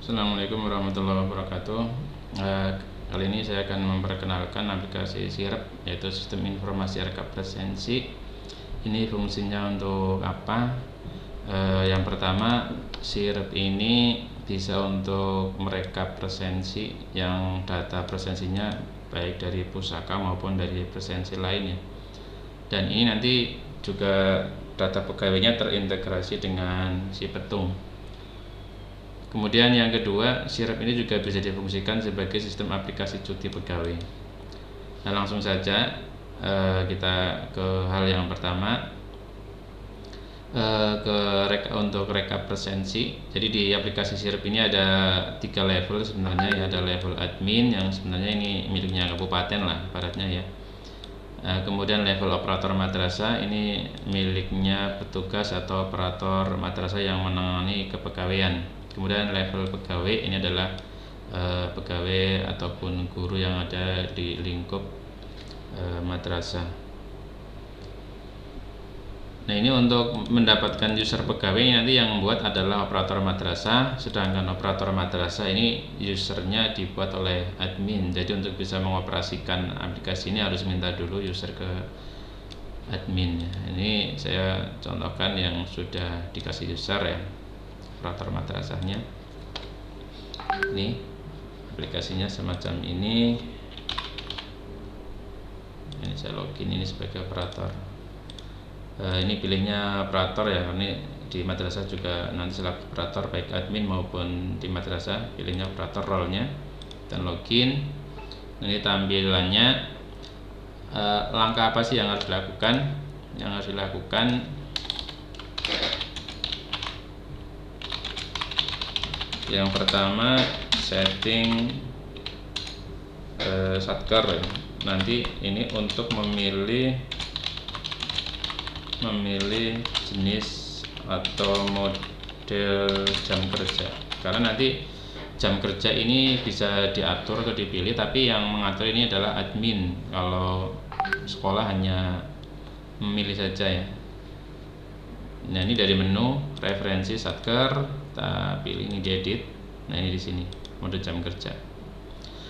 Assalamualaikum warahmatullahi wabarakatuh. Kali ini saya akan memperkenalkan aplikasi Sirep, yaitu sistem informasi rekap presensi. Ini fungsinya untuk apa? Yang pertama, Sirep ini bisa untuk merekap presensi yang data presensinya baik dari pusaka maupun dari presensi lainnya. Dan ini nanti juga data pegawainya terintegrasi dengan si petung. Kemudian yang kedua, Sirep ini juga bisa difungsikan sebagai sistem aplikasi cuti pegawai. Nah, langsung saja kita ke hal yang pertama, untuk rekap presensi. Jadi di aplikasi Sirep ini ada 3 level sebenarnya ya. Ada level admin yang sebenarnya ini miliknya kabupaten lah ibaratnya ya. Kemudian level operator madrasah ini miliknya petugas atau operator madrasah yang menangani kepegawaian. Kemudian level pegawai ini adalah pegawai ataupun guru yang ada di lingkup madrasah. Nah, ini untuk mendapatkan user pegawai nanti yang membuat adalah operator madrasah, sedangkan operator madrasah ini usernya dibuat oleh admin. Jadi untuk bisa mengoperasikan aplikasi ini harus minta dulu user ke admin. Ini saya contohkan yang sudah dikasih user ya, operator madrasahnya. Ini aplikasinya semacam ini. Ini saya login ini sebagai operator. Ini pilihnya operator ya, ini di madrasah juga nanti selaku operator baik admin maupun di madrasah pilihnya operator role-nya dan login. Ini tampilannya. Langkah apa sih yang harus dilakukan? Yang harus dilakukan yang pertama, setting satker ya. Nanti ini untuk memilih jenis atau model jam kerja, karena nanti jam kerja ini bisa diatur atau dipilih, tapi yang mengatur ini adalah admin. Kalau sekolah hanya memilih saja ya. Nah, ini dari menu referensi satker, kita pilih ini diedit. Nah, ini di sini mode jam kerja.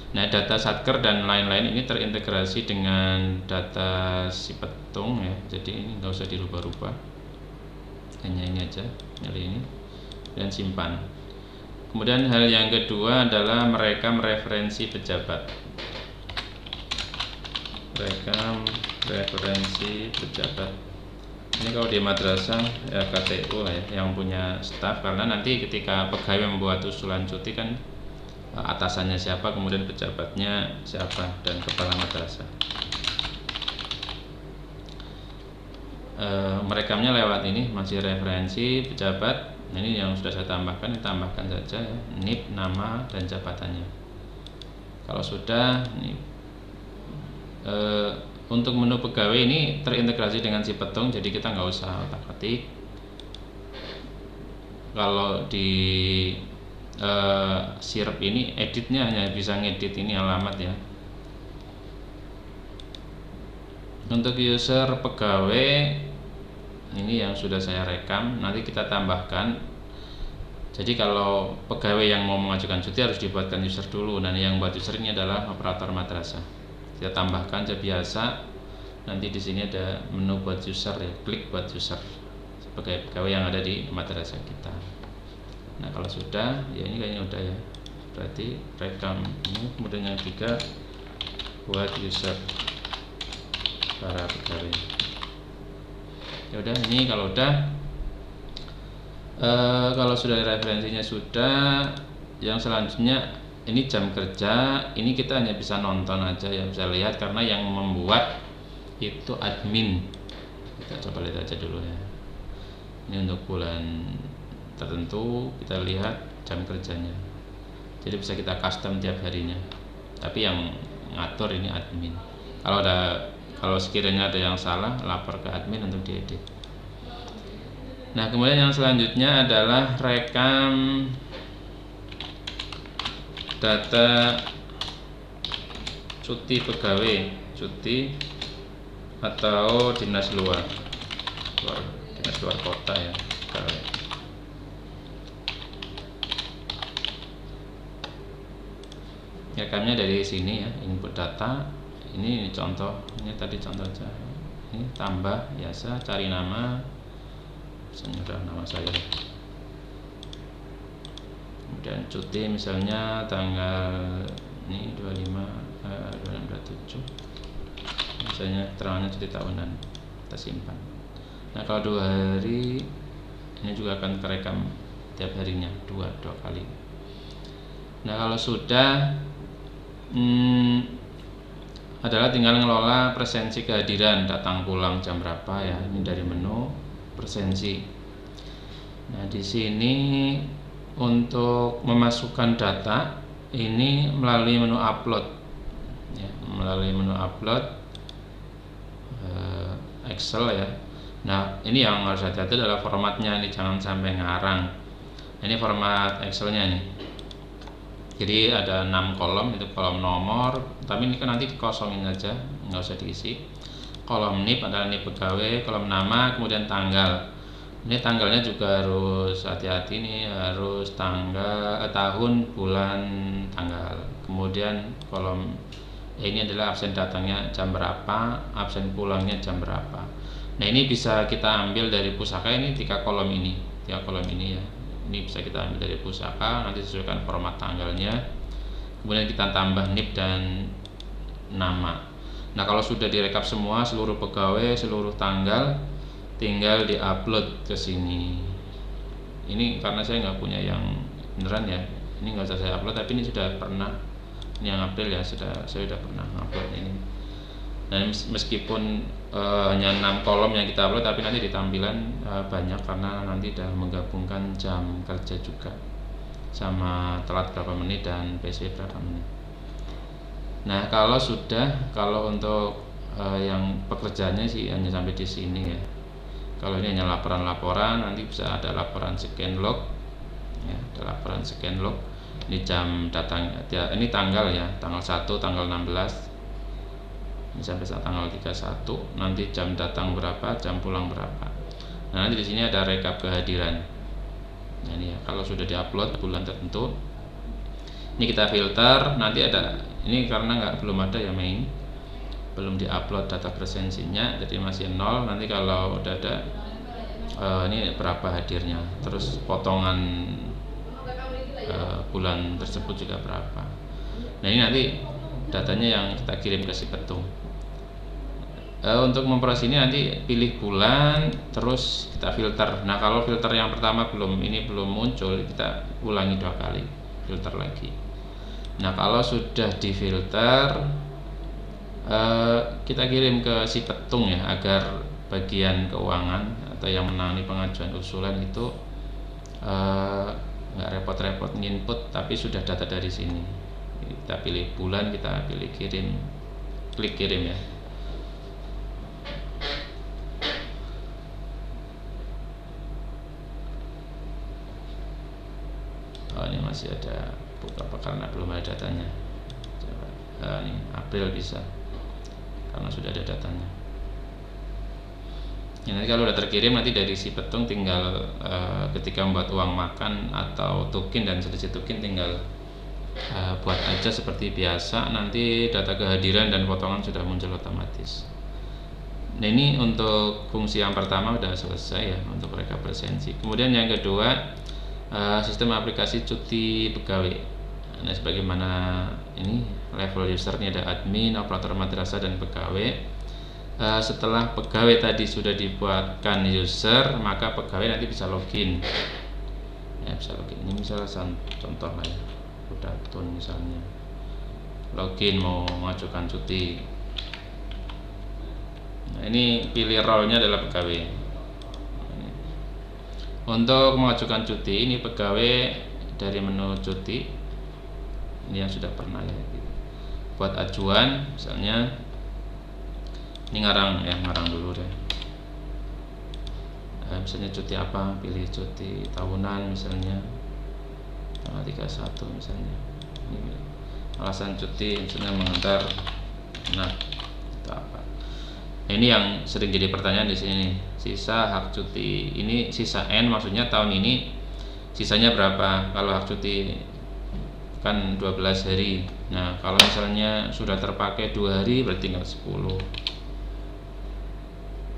Nah, data satker dan lain-lain ini terintegrasi dengan data si petung ya. Jadi ini nggak usah dirubah-rubah, hanya ini aja, pilih ini dan simpan. Kemudian hal yang kedua adalah merekam referensi pejabat. Rekam referensi pejabat. Ini kalau di madrasah ya KTU lah ya, yang punya staf, karena nanti ketika pegawai membuat usulan cuti kan atasannya siapa, kemudian pejabatnya siapa, dan kepala madrasah. Merekamnya lewat ini, masih referensi pejabat. Ini yang sudah saya tambahkan, ditambahkan saja ya, NIP, nama dan jabatannya. Kalau sudah ini, untuk menu pegawai ini terintegrasi dengan si petung, jadi kita nggak usah otak-atik. Kalau di Sirep ini editnya hanya bisa ngedit ini alamat ya. Untuk user pegawai ini yang sudah saya rekam, nanti kita tambahkan. Jadi kalau pegawai yang mau mengajukan cuti harus dibuatkan user dulu. Dan yang buat user ini adalah operator madrasah. Kita tambahkan seperti biasa. Nanti di sini ada menu buat user ya, klik buat user sebagai pegawai yang ada di madrasah kita. Nah, kalau sudah ya, ini kayaknya udah ya, berarti rekam ini. Kemudian yang ketiga buat user para pegawai. Ya udah, ini kalau udah kalau sudah referensinya sudah, yang selanjutnya ini jam kerja. Ini kita hanya bisa nonton aja ya, bisa lihat karena yang membuat itu admin. Kita coba lihat aja dulu ya. Ini untuk bulan tertentu, kita lihat jam kerjanya. Jadi bisa kita custom tiap harinya. Tapi yang ngatur ini admin. Kalau sekiranya ada yang salah, lapor ke admin untuk diedit. Nah, kemudian yang selanjutnya adalah rekam data cuti pegawai, cuti atau dinas luar kota ya pegawai. Rekamnya dari sini ya, input data. Ini contoh, ini tadi contoh aja. Ini tambah biasa, cari nama, misalnya udah nama saya. Kemudian cuti misalnya tanggal ini 2627, misalnya keterangannya cuti tahunan, kita simpan. Nah kalau 2 hari ini juga akan kerekam tiap harinya dua kali. Nah kalau sudah adalah tinggal ngelola presensi kehadiran, datang pulang jam berapa ya, ini dari menu presensi. Nah di sini untuk memasukkan data ini melalui menu upload ya, melalui menu upload Excel ya. Nah ini yang harus hati-hati adalah formatnya, ini jangan sampai ngarang. Ini format Excelnya nih. Jadi ada 6 kolom, itu kolom nomor, tapi ini kan nanti dikosongin aja, nggak usah diisi. Kolom NIP adalah NIP pegawai, kolom nama, kemudian tanggal. Ini tanggalnya juga harus hati-hati nih, harus tanggal, tahun, bulan, tanggal. Kemudian kolom ini adalah absen datangnya jam berapa, absen pulangnya jam berapa. Nah ini bisa kita ambil dari pusaka, ini 3 kolom ini ya. Ini bisa kita ambil dari pusaka, nanti sesuaikan format tanggalnya, kemudian kita tambah NIP dan nama. Nah kalau sudah direkap semua, seluruh pegawai, seluruh tanggal, tinggal diupload ke sini. Ini karena saya nggak punya yang beneran ya, ini nggak usah saya upload, tapi ini sudah pernah, ini yang April ya, saya sudah pernah upload ini. Dan meskipun hanya 6 kolom yang kita upload, tapi nanti di tampilan banyak karena nanti sudah menggabungkan jam kerja juga sama telat berapa menit dan PC berapa menit. Nah kalau untuk yang pekerjaannya sih hanya sampai di sini ya. Kalau ini hanya laporan-laporan, nanti bisa ada laporan scan log ya, ada laporan scan log. Ini jam datang ya, ini tanggal ya, tanggal 1, tanggal 16 sampai tanggal 31, nanti jam datang berapa, jam pulang berapa. Nah nanti di sini ada rekap kehadiran. Nah ini ya, kalau sudah diupload bulan tertentu, ini kita filter. Nanti ada ini karena belum ada ya Mei, belum diupload data presensinya, jadi masih 0. Nanti kalau udah ada ini berapa hadirnya, terus potongan bulan tersebut juga berapa. Nah ini nanti datanya yang kita kirim ke si petung. Untuk memproses ini nanti pilih bulan, terus kita filter. Nah kalau filter yang pertama belum muncul, kita ulangi 2 kali, filter lagi. Nah kalau sudah difilter, kita kirim ke si petung ya, agar bagian keuangan atau yang menangani pengajuan usulan itu nggak repot-repot nginput, tapi sudah data dari sini. Kita pilih bulan, kita pilih kirim, klik kirim ya. Oh ini masih ada buka apa karena belum ada datanya. Coba ini April bisa karena sudah ada datanya. Ya, nanti kalau udah terkirim, nanti dari si petung tinggal ketika membuat uang makan atau token dan selisih token tinggal buat aja seperti biasa. Nanti data kehadiran dan potongan sudah muncul otomatis. Nah ini untuk fungsi yang pertama udah selesai ya, untuk rekap presensi. Kemudian yang kedua, sistem aplikasi cuti pegawai. Nah sebagaimana ini level user, ini ada admin, operator madrasah dan pegawai. Setelah pegawai tadi sudah dibuatkan user, maka pegawai nanti bisa login ya, bisa login. Ini misalnya contoh lah ya, udah tun misalnya login mau mengajukan cuti. Nah ini pilih role-nya adalah pegawai. Untuk mengajukan cuti, ini pegawai dari menu cuti, ini yang sudah pernah ya. Buat ajuan misalnya, ini ngarang dulu deh. Misalnya cuti apa, pilih cuti tahunan misalnya tanggal 31 misalnya. Ini alasan cuti misalnya mengantar anak itu apa. Nah, ini yang sering jadi pertanyaan di sini. Sisa hak cuti ini, sisa N maksudnya tahun ini sisanya berapa. Kalau hak cuti kan 12 hari. Nah kalau misalnya sudah terpakai 2 hari berarti tinggal 10.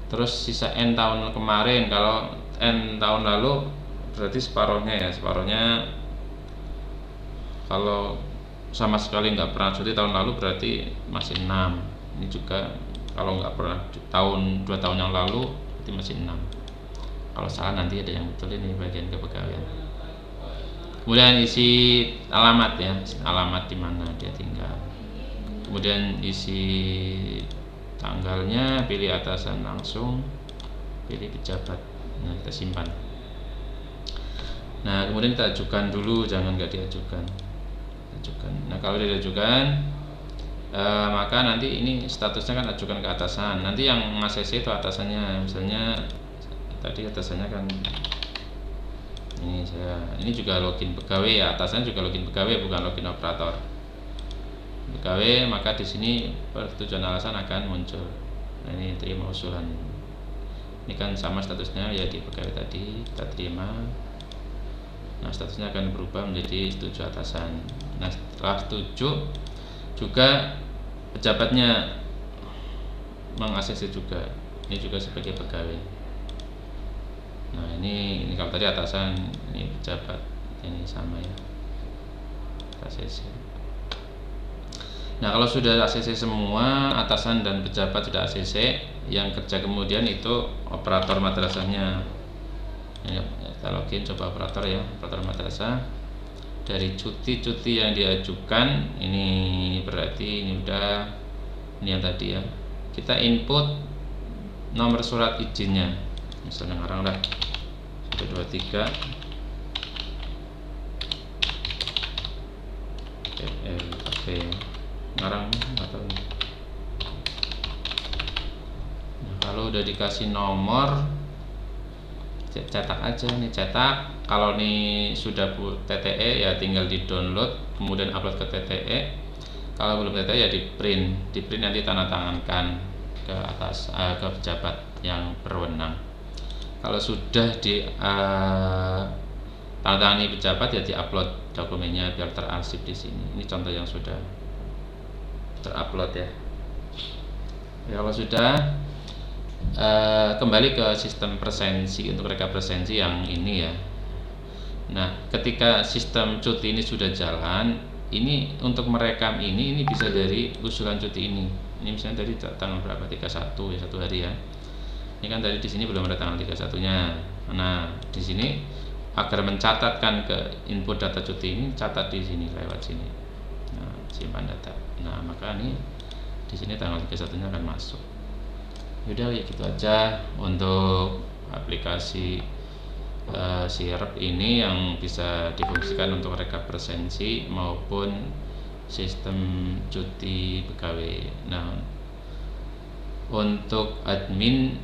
Terus sisa N tahun kemarin, kalau N tahun lalu berarti separohnya ya. Separohnya kalau sama sekali nggak pernah cuti tahun lalu berarti masih 6. Ini juga kalau nggak pernah 2 tahun yang lalu berarti masih 6. Kalau salah nanti ada yang betul ini bagian kepegawaian. Kemudian isi alamat ya, alamat di mana dia tinggal. Kemudian isi tanggalnya, pilih atasan langsung, pilih pejabat. Nah kita simpan. Nah kemudian kita ajukan dulu, jangan nggak diajukan. Ajukan. Nah kalau diajukan maka nanti ini statusnya kan ajukan ke atasan. Nanti yang nge-ACC itu atasannya. Misalnya tadi atasannya kan ini juga login pegawai ya, atasannya juga login pegawai bukan login operator. Pegawai maka di sini persetujuan alasan akan muncul. Nah ini terima usulan. Ini kan sama statusnya ya di pegawai tadi, kita terima. Nah statusnya akan berubah menjadi setuju atasan. Nah setelah setuju juga pejabatnya meng-ACC juga. Ini juga sebagai pegawai. Nah ini kalau tadi atasan, ini pejabat, ini sama ya, ACC. Nah kalau sudah ACC semua, atasan dan pejabat sudah ACC, yang kerja kemudian itu operator madrasahnya. Ini kita login, coba operator ya, operator madrasah. Dari cuti-cuti yang diajukan, ini berarti ini udah, ini yang tadi ya. Kita input nomor surat izinnya, misalnya ngarang dah 123 ngarang atau nah, kalau udah dikasih nomor cetak aja nih, cetak. Kalau nih sudah TTE ya tinggal di download kemudian upload ke TTE. Kalau belum TTE ya di print nanti tanda tangankan ke atas ke pejabat yang berwenang. Kalau sudah di tanda tangani pejabat ya diupload dokumennya biar terarsip di sini. Ini contoh yang sudah terupload ya. Kalau sudah kembali ke sistem presensi untuk rekap presensi yang ini ya. Nah, ketika sistem cuti ini sudah jalan, ini untuk merekam ini bisa dari usulan cuti ini. Ini misalnya dari tanggal berapa? 31 ya, 1 hari ya. Ini kan tadi di sini belum ada tanggal 31-nya. Nah, di sini agar mencatatkan ke input data cuti ini, catat di sini lewat sini. Nah, simpan data. Nah, maka ini di sini tanggal 31-nya akan masuk. Udah ya gitu aja untuk aplikasi Sirep ini yang bisa difungsikan untuk rekap presensi maupun sistem cuti pegawai. Nah, untuk admin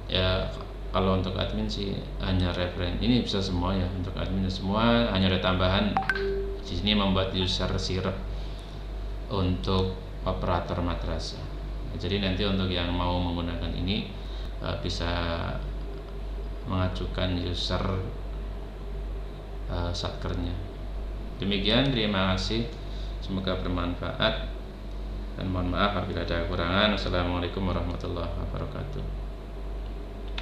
ya, kalau untuk admin sih hanya referen. Ini bisa semua ya, untuk admin semua, hanya ada tambahan di sini membuat user Sirep untuk operator madrasah. Jadi nanti untuk yang mau menggunakan ini bisa mengajukan user satkernya. Demikian, terima kasih, semoga bermanfaat dan mohon maaf apabila ada kekurangan. Wassalamualaikum warahmatullahi wabarakatuh.